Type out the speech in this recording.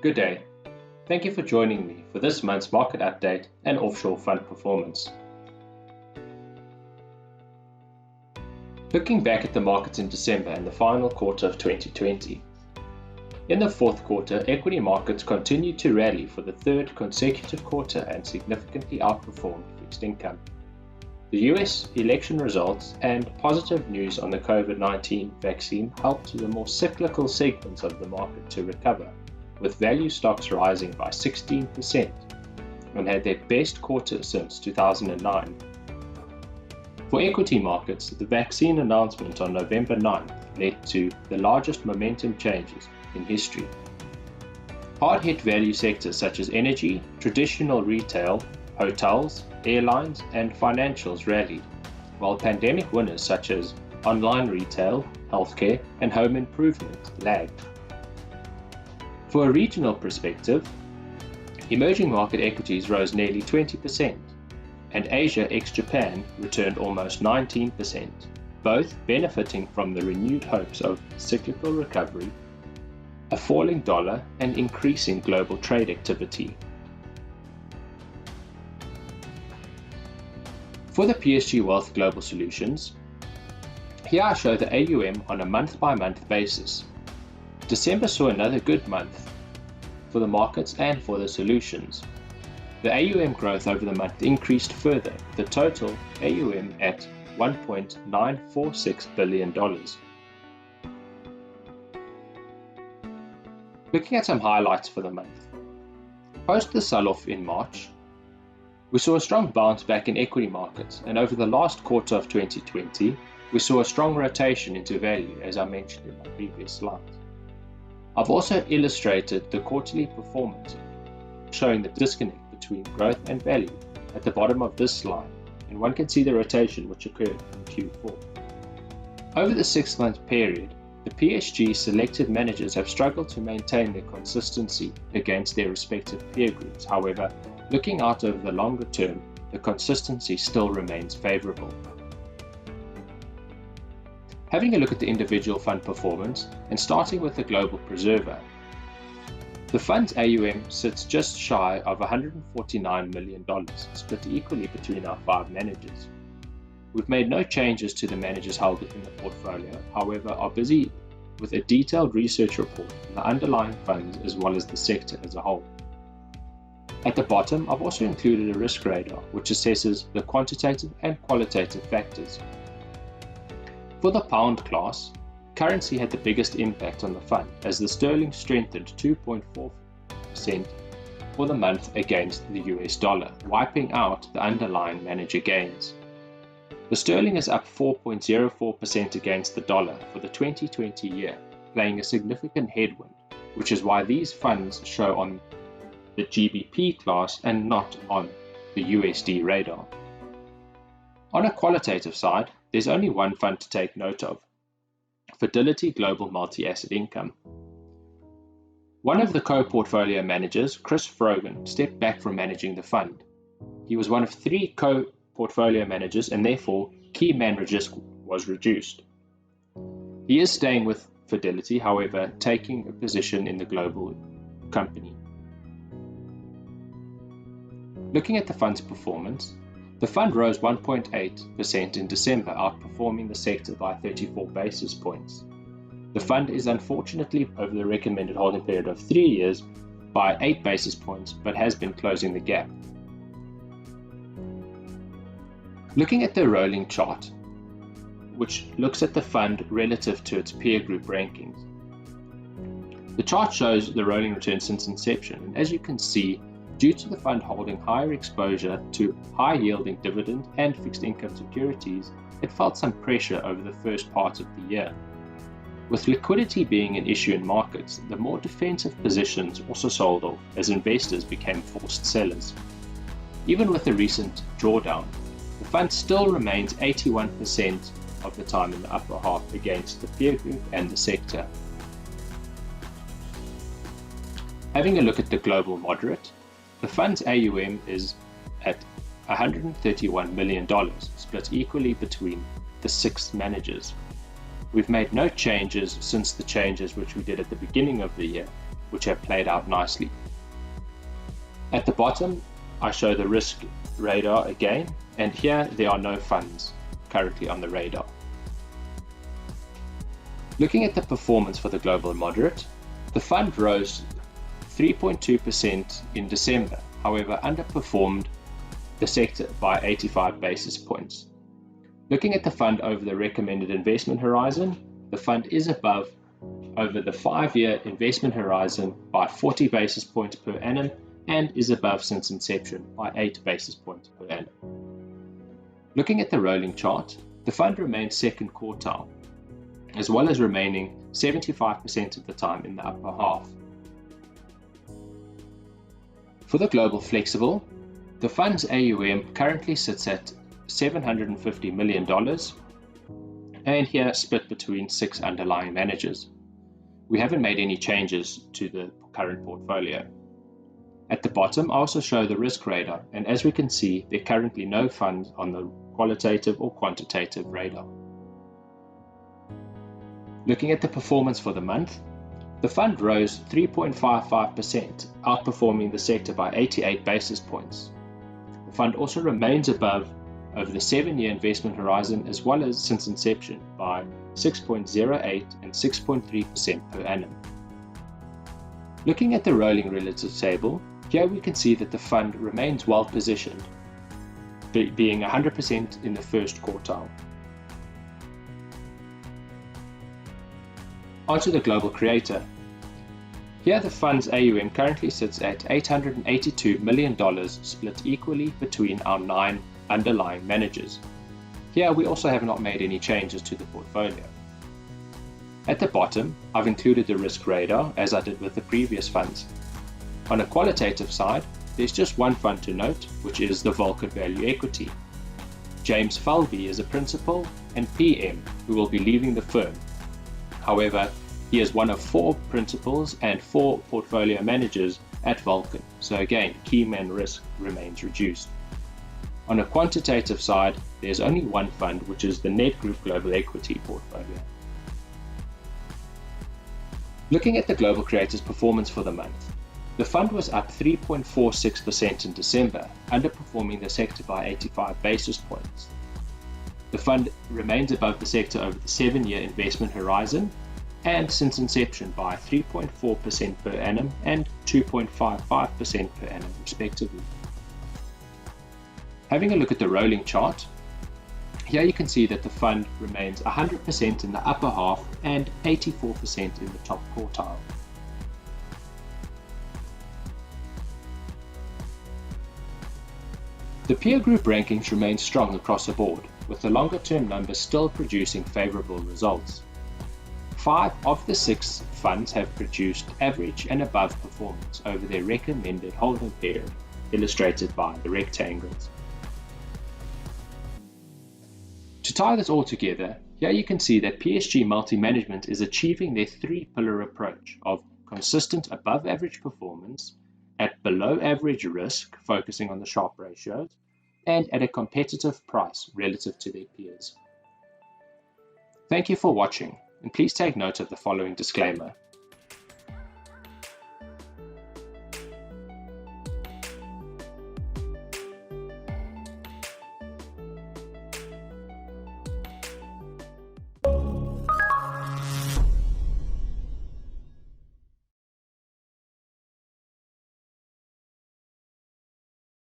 Good day. Thank you for joining me for this month's market update and offshore fund performance. Looking back at the markets in December and the final quarter of 2020. In the fourth quarter, equity markets continued to rally for the third consecutive quarter and significantly outperformed fixed income. The US election results and positive news on the COVID-19 vaccine helped the more cyclical segments of the market to recover, with value stocks rising by 16% and had their best quarter since 2009. For equity markets, the vaccine announcement on November 9th led to the largest momentum changes in history. Hard-hit value sectors such as energy, traditional retail, hotels, airlines, and financials rallied, while pandemic winners such as online retail, healthcare, and home improvement lagged. For a regional perspective, emerging market equities rose nearly 20%, and Asia ex-Japan returned almost 19%, both benefiting from the renewed hopes of cyclical recovery, a falling dollar, and increasing global trade activity. For the PSG Wealth Global Solutions, here I show the AUM on a month-by-month basis. December saw another good month for the markets and for the solutions. The AUM growth over the month increased further, the total AUM at $1.946 billion. Looking at some highlights for the month. Post the sell-off in March, we saw a strong bounce back in equity markets, and over the last quarter of 2020, we saw a strong rotation into value, as I mentioned in my previous slides. I've also illustrated the quarterly performance, showing the disconnect between growth and value at the bottom of this slide, and one can see the rotation which occurred in Q4. Over the 6-month period, the PSG selected managers have struggled to maintain their consistency against their respective peer groups. However, looking out over the longer term, the consistency still remains favorable. Having a look at the individual fund performance, and starting with the Global Preserver, the fund's AUM sits just shy of $149 million, split equally between our 5 managers. We've made no changes to the managers held in the portfolio, however are busy with a detailed research report on the underlying funds as well as the sector as a whole. At the bottom, I've also included a risk radar which assesses the quantitative and qualitative factors. For the pound class, currency had the biggest impact on the fund as the sterling strengthened 2.4% for the month against the US dollar, wiping out the underlying manager gains. The sterling is up 4.04% against the dollar for the 2020 year, playing a significant headwind, which is why these funds show on the GBP class and not on the USD radar. On a qualitative side, there's only one fund to take note of: Fidelity Global Multi-Asset Income. One of the co-portfolio managers, Chris Frogan, stepped back from managing the fund. He was one of 3 co-portfolio managers and therefore key man risk was reduced. He is staying with Fidelity, however, taking a position in the global company. Looking at the fund's performance, the fund rose 1.8% in December, outperforming the sector by 34 basis points. The fund is unfortunately over the recommended holding period of 3 years by 8 basis points, but has been closing the gap. Looking at the rolling chart, which looks at the fund relative to its peer group rankings. The chart shows the rolling return since inception, and as you can see, due to the fund holding higher exposure to high-yielding dividend and fixed income securities, it felt some pressure over the first part of the year. With liquidity being an issue in markets, the more defensive positions also sold off as investors became forced sellers. Even with the recent drawdown, the fund still remains 81% of the time in the upper half against the peer group and the sector. Having a look at the Global Moderate, the fund's AUM is at $131 million, split equally between the 6 managers. We've made no changes since the changes which we did at the beginning of the year, which have played out nicely. At the bottom, I show the risk radar again, and here there are no funds currently on the radar. Looking at the performance for the global moderate, the fund rose 3.2% in December, however underperformed the sector by 85 basis points. Looking at the fund over the recommended investment horizon, the fund is above over the 5-year investment horizon by 40 basis points per annum and is above since inception by 8 basis points per annum. Looking at the rolling chart, the fund remains second quartile, as well as remaining 75% of the time in the upper half. For the global flexible, the fund's AUM currently sits at $750 million, and here split between 6 underlying managers. We haven't made any changes to the current portfolio. At the bottom, I also show the risk radar, and as we can see, there are currently no funds on the qualitative or quantitative radar. Looking at the performance for the month, the fund rose 3.55%, outperforming the sector by 88 basis points. The fund also remains above over the 7-year investment horizon as well as since inception by 6.08 and 6.3% per annum. Looking at the rolling relative table, here we can see that the fund remains well positioned, being 100% in the first quartile. Onto the global creator. Here the fund's AUM currently sits at $882 million, split equally between our 9 underlying managers. Here we also have not made any changes to the portfolio. At the bottom, I've included the risk radar as I did with the previous funds. On a qualitative side, there's just one fund to note, which is the Vulcan Value Equity. James Falvey is a principal and PM who will be leaving the firm. However, he is one of 4 principals and 4 portfolio managers at Vulcan, so again, key man risk remains reduced. On a quantitative side, there's only one fund, which is the Net Group Global Equity portfolio. Looking at the Global Creators performance for the month, the fund was up 3.46% in December, underperforming the sector by 85 basis points. The fund remains above the sector over the 7-year investment horizon and since inception by 3.4% per annum and 2.55% per annum respectively. Having a look at the rolling chart, here you can see that the fund remains 100% in the upper half and 84% in the top quartile. The peer group rankings remain strong across the board, with the longer-term numbers still producing favorable results. 5 of the 6 funds have produced average and above performance over their recommended holding period, illustrated by the rectangles. To tie this all together, here you can see that PSG Multi-Management is achieving their 3-pillar approach of consistent above-average performance, at below-average risk, focusing on the Sharpe ratios, and at a competitive price relative to their peers. Thank you for watching, and please take note of the following disclaimer.